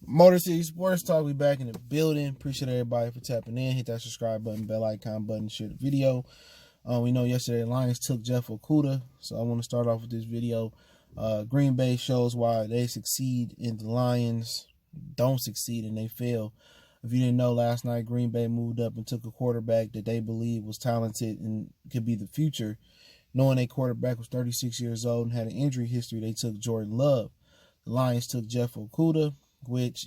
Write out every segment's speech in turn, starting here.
Motor City Sports Talk, we back in the building. Appreciate everybody for tapping in. Hit that subscribe button, bell icon button, share the video. We know yesterday the Lions took Jeff Okkudah, so I want to start off with this video. Green Bay shows why they succeed and the Lions don't succeed and they fail. If you didn't know, last night Green Bay moved up and took a quarterback that they believe was talented and could be the future. Knowing their quarterback was 36 years old and had an injury history, they took Jordan Love. The Lions took Jeff Okkudah, which,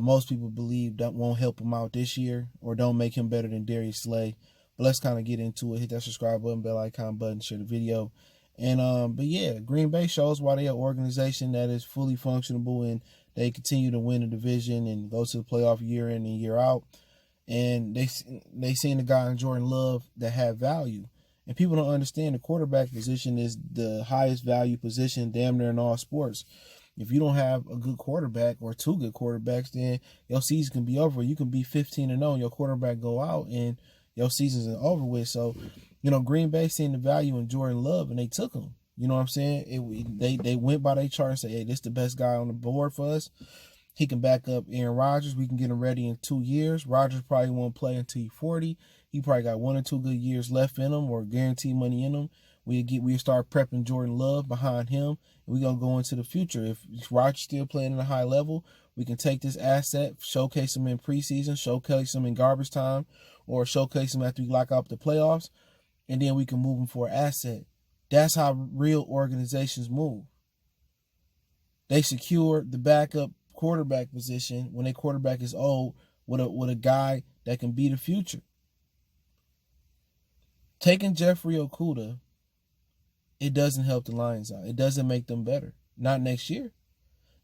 most people believe that won't help him out this year or don't make him better than Darius Slay. But let's kind of get into it. Hit that subscribe button, bell icon button, share the video. And but yeah, Green Bay shows why they're an organization that is fully functionable and they continue to win the division and go to the playoff year in and year out. And they seen a guy in Jordan Love that had value. And people don't understand the quarterback position is the highest value position damn near in all sports. If you don't have a good quarterback or two good quarterbacks, then your season can be over. You can be 15-0 and your quarterback go out and your season's over with. So, Green Bay seen the value in Jordan Love and they took him. You know what I'm saying? They went by their chart and said, hey, this is the best guy on the board for us. He can back up Aaron Rodgers. We can get him ready in 2 years. Rodgers probably won't play until he's 40. He probably got 1 or 2 good years left in him or guaranteed money in him. We start prepping Jordan Love behind him, and we're going to go into the future. If Rodgers still playing at a high level, we can take this asset, showcase him in preseason, showcase him in garbage time, or showcase him after we lock up the playoffs, and then we can move him for an asset. That's how real organizations move. They secure the backup quarterback position when their quarterback is old with a guy that can be the future. Taking Jeffrey Okkudah, it doesn't help the Lions out. It doesn't make them better. Not next year.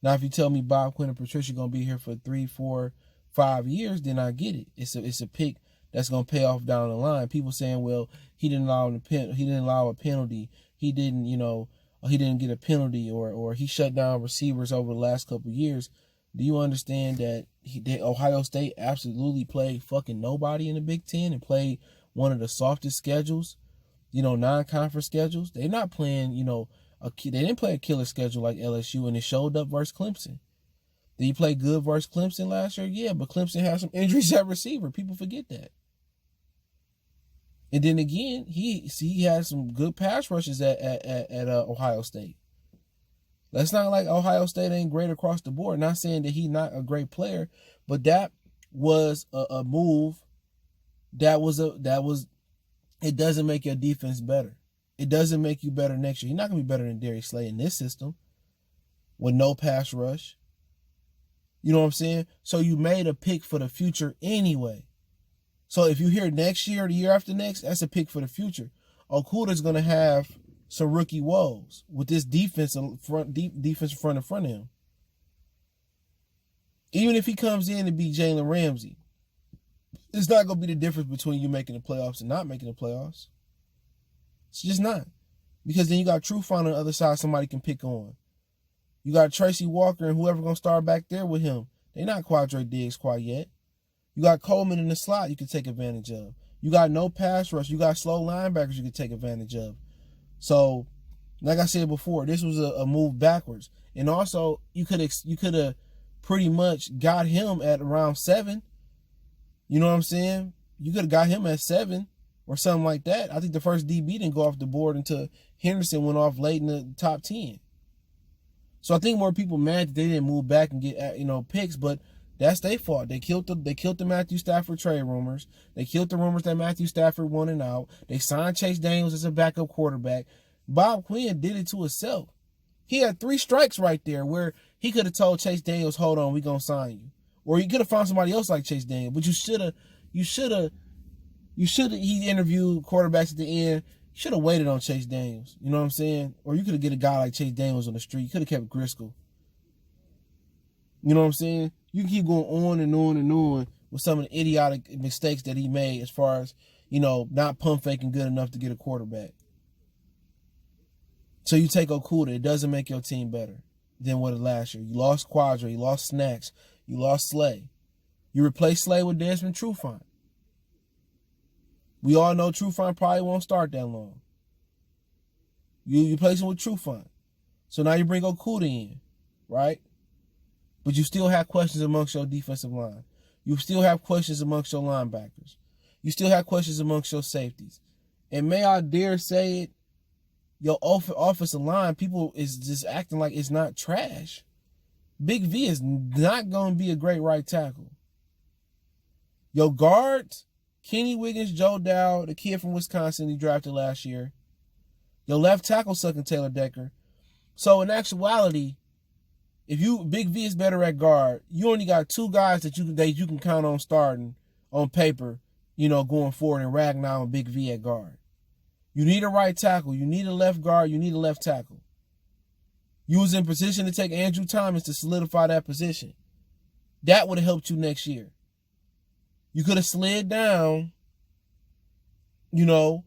Now, if you tell me Bob Quinn and Patricia going to be here for 3, 4, 5 years, then I get it. It's a pick that's going to pay off down the line. People saying, well, he didn't allow a penalty. He didn't, he didn't get a penalty or he shut down receivers over the last couple of years. Do you understand that Ohio State absolutely played fucking nobody in the Big Ten and played one of the softest schedules, non-conference schedules? They're not playing, they didn't play a killer schedule like LSU, and it showed up versus Clemson. Did he play good versus Clemson last year? Yeah, but Clemson had some injuries at receiver. People forget that. And then again, he had some good pass rushes at Ohio State. That's not like Ohio State ain't great across the board. Not saying that he's not a great player, but that was a move. It doesn't make your defense better. It doesn't make you better next year. You're not going to be better than Darius Slay in this system with no pass rush. You know what I'm saying? So you made a pick for the future anyway. So if you hear next year or the year after next, that's a pick for the future. Okudah's going to have some rookie woes with this defense in front of him. Even if he comes in and beat Jalen Ramsey, it's not going to be the difference between you making the playoffs and not making the playoffs. It's just not. Because then you got Trufant on the other side somebody can pick on. You got Tracy Walker and whoever going to start back there with him. They're not Quadre Diggs quite yet. You got Coleman in the slot you can take advantage of. You got no pass rush. You got slow linebackers you can take advantage of. So, like I said before, this was a move backwards. And also, you could have pretty much got him at around 7. You know what I'm saying? You could have got him at 7 or something like that. I think the first DB didn't go off the board until Henderson went off late in the top 10. So I think more people mad that they didn't move back and get picks, but that's their fault. They killed the Matthew Stafford trade rumors. They killed the rumors that Matthew Stafford wanted out. They signed Chase Daniels as a backup quarterback. Bob Quinn did it to himself. He had 3 strikes right there where he could have told Chase Daniels, hold on, we're going to sign you. Or he could have found somebody else like Chase Daniels. But he interviewed quarterbacks at the end. You should have waited on Chase Daniels. You know what I'm saying? Or you could have get a guy like Chase Daniels on the street. You could have kept Driscoll. You know what I'm saying? You can keep going on and on and on with some of the idiotic mistakes that he made as far as, not pump faking good enough to get a quarterback. So you take Okkudah, it doesn't make your team better than what it last year. You lost Quadre, you lost Snacks, you lost Slay. You replaced Slay with Desmond Trufant. We all know Trufant probably won't start that long. You replace him with Trufant. So now you bring Okkudah in, right? But you still have questions amongst your defensive line. You still have questions amongst your linebackers. You still have questions amongst your safeties. And may I dare say it, your offensive line, people is just acting like it's not trash. Big V is not going to be a great right tackle. Your guards, Kenny Wiggins, Joe Dow, the kid from Wisconsin he drafted last year. Your left tackle sucking Taylor Decker. So in actuality, if you Big V is better at guard, you only got 2 guys that you can count on starting on paper, going forward, and Ragnar and Big V at guard. You need a right tackle. You need a left guard. You need a left tackle. You was in position to take Andrew Thomas to solidify that position. That would have helped you next year. You could have slid down, and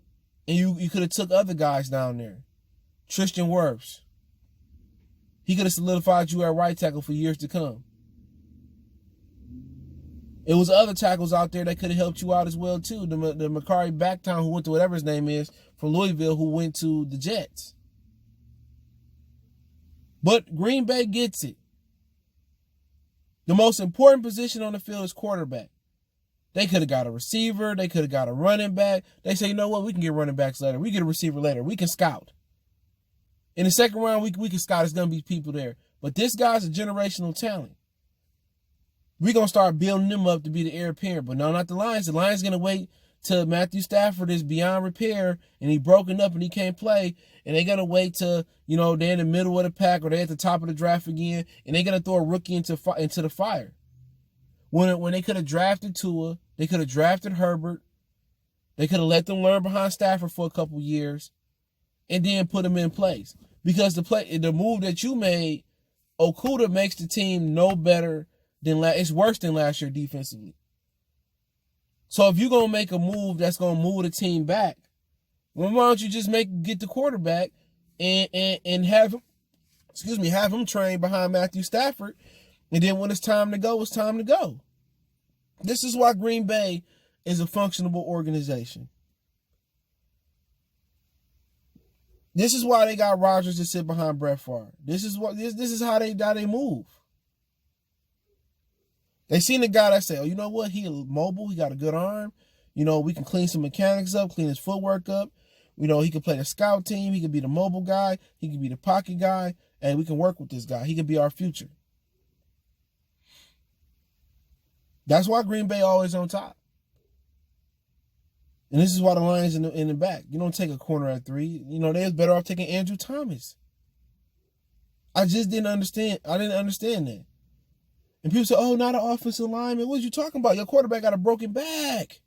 you could have took other guys down there. Tristan Wirfs. He could have solidified you at right tackle for years to come. It was other tackles out there that could have helped you out as well, too. The Makari Backtown, who went to whatever his name is, from Louisville, who went to the Jets. But Green Bay gets it. The most important position on the field is quarterback. They could have got a receiver. They could have got a running back. They say, you know what? We can get running backs later. We get a receiver later. We can scout. In the second round, we can scout. There's going to be people there. But this guy's a generational talent. We're going to start building them up to be the heir apparent. But no, not the Lions. The Lions going to wait till Matthew Stafford is beyond repair and he broken up and he can't play. And they're going to wait till, they're in the middle of the pack or they're at the top of the draft again. And they're going to throw a rookie into the fire. When they could have drafted Tua, they could have drafted Herbert. They could have let them learn behind Stafford for a couple years and then put them in place. Because the move that you made, Okkudah makes the team no better than it's worse than last year defensively. So if you're gonna make a move that's gonna move the team back, well, why don't you just get the quarterback and have him train behind Matthew Stafford, and then when it's time to go, it's time to go. This is why Green Bay is a functionable organization. This is why they got Rodgers to sit behind Brett Favre. This is how they move. They seen the guy that say, oh, you know what? He mobile. He got a good arm. We can clean some mechanics up, clean his footwork up. He can play the scout team. He can be the mobile guy. He can be the pocket guy. And we can work with this guy. He can be our future. That's why Green Bay always on top. And this is why the Lions in the back. You don't take a corner at 3. They was better off taking Andrew Thomas. I just didn't understand. I didn't understand that. And people say, oh, not an offensive lineman. What are you talking about? Your quarterback got a broken back.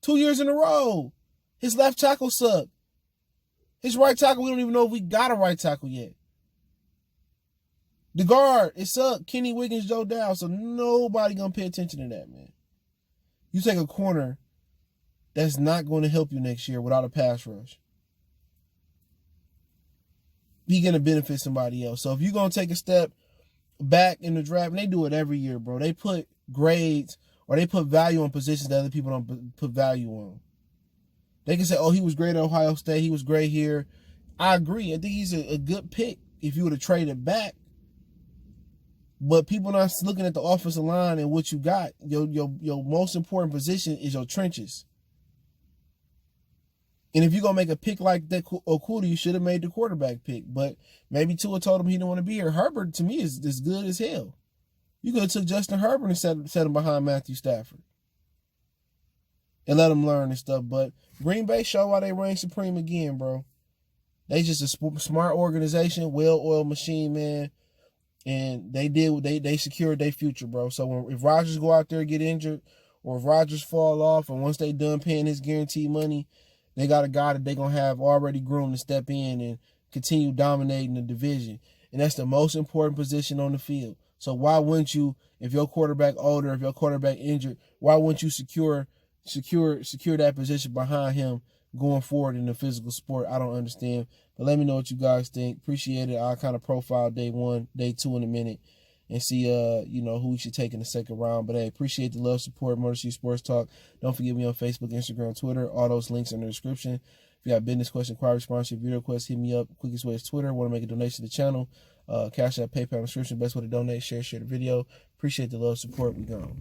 2 years in a row. His left tackle sucked. His right tackle, we don't even know if we got a right tackle yet. The guard, it sucked. Kenny Wiggins, Joe Dow. So nobody going to pay attention to that, man. You take a corner that's not going to help you next year without a pass rush. He's going to benefit somebody else. So if you're going to take a step back in the draft, and they do it every year, bro. They put grades or they put value on positions that other people don't put value on. They can say, oh, he was great at Ohio State. He was great here. I agree. I think he's a good pick if you were to trade it back. But people not looking at the offensive line and what you got. Your most important position is your trenches. And if you're going to make a pick like that, Okkudah, you should have made the quarterback pick. But maybe Tua told him he didn't want to be here. Herbert, to me, is good as hell. You could have took Justin Herbert and set him behind Matthew Stafford. And let him learn and stuff. But Green Bay show why they reign supreme again, bro. They just a smart organization, well-oiled machine, man. And they secured their future, bro. So if Rodgers go out there and get injured, or if Rodgers fall off, and once they done paying his guaranteed money, they got a guy that they're going to have already groomed to step in and continue dominating the division. And that's the most important position on the field. So why wouldn't you, if your quarterback older, if your quarterback injured, why wouldn't you secure that position behind him going forward in the physical sport? I don't understand. But let me know what you guys think. Appreciate it. I'll kind of profile day 1, day 2 in a minute and see who we should take in the second round. But hey, appreciate the love, support, Motor City Sports Talk. Don't forget me on Facebook, Instagram, Twitter. All those links in the description. If you got business question, inquiry, sponsorship, video requests, hit me up. Quickest way is Twitter. Want to make a donation to the channel? Cash App, PayPal, description. Best way to donate. Share the video. Appreciate the love, support. We gone.